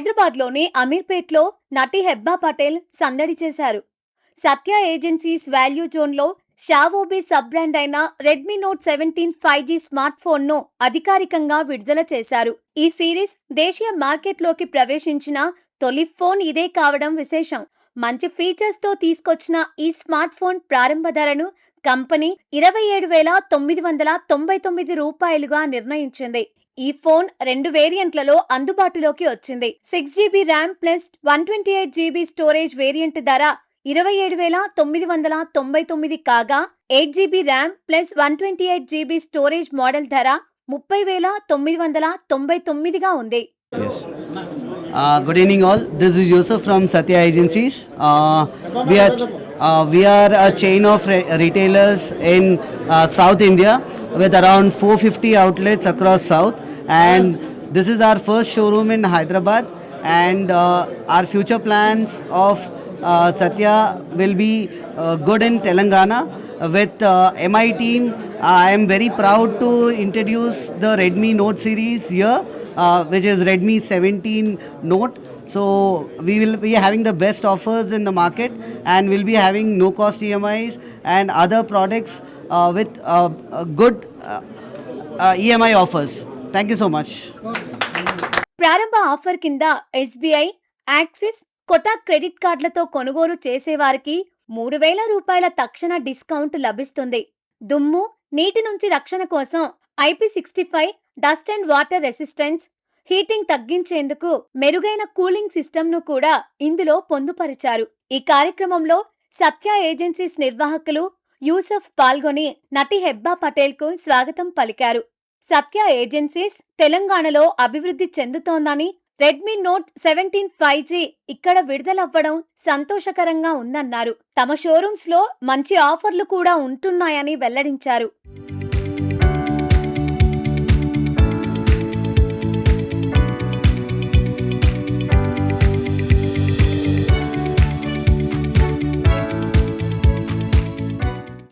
హైదరాబాద్లోని అమీర్పేట్లో నటి హెబ్బా పటేల్ సందడి చేశారు. సత్య ఏజెన్సీస్ వాల్యూ జోన్లో షావోబీ సబ్ బ్రాండ్ అయిన రెడ్మీ నోట్ 17 5G స్మార్ట్ ఫోన్ను అధికారికంగా విడుదల చేశారు. ఈ సిరీస్ దేశీయ మార్కెట్లోకి ప్రవేశించిన తొలి ఫోన్ ఇదే కావడం విశేషం. మంచి ఫీచర్స్తో తీసుకొచ్చిన ఈ స్మార్ట్ ఫోన్ ప్రారంభ ధరను కంపెనీ 27,999 రూపాయలుగా నిర్ణయించింది. ఈ ఫోన్ 2 వేరియంట్లలో అందుబాటులోకి వచ్చింది. 6GB RAM plus 128GB storage variant ధర 27,999 కాగా 8GB RAM plus 128GB storage model ధర 30,999గా ఉంది. Yes. Good evening, all. This is Yusuf from Satya Agencies. We are a chain of retailers in South India with around 450 outlets across South, and this is our first showroom in Hyderabad. And our future plans of Satya will be good in Telangana. With MI team, I am very proud to introduce the Redmi Note series here, which is Redmi 17 Note. So we will be having the best offers in the market, and we'll be having no cost EMIs and other products with good EMI offers. Thank you so much. ప్రారంభ offer కింద SBI, axis, Kotak credit కార్డులతో కొనుగోలు చేసేవారికి 3,000 రూపాయల తక్షణ discount లభిస్తుంది. దుమ్ము, నీటి నుంచి రక్షణ కోసం IP65 dust and water resistance, heating తగ్గించేందుకు మెరుగైన కూలింగ్ సిస్టమ్ను కూడా ఇందులో పొందుపరిచారు. ఈ కార్యక్రమంలో సత్య ఏజెన్సీస్ నిర్వాహకులు యూసఫ్ పాల్గొని నటి హెబ్బా పటేల్కు స్వాగతం పలికారు. సత్య ఏజెన్సీస్ తెలంగాణలో అభివృద్ధి చెందుతోందని, రెడ్మీ నోట్ 17 5G ఇక్కడ విడుదలవ్వడం సంతోషకరంగా ఉందన్నారు. తమ షోరూమ్స్ లో మంచి ఆఫర్లు కూడా ఉంటున్నాయని వెల్లడించారు.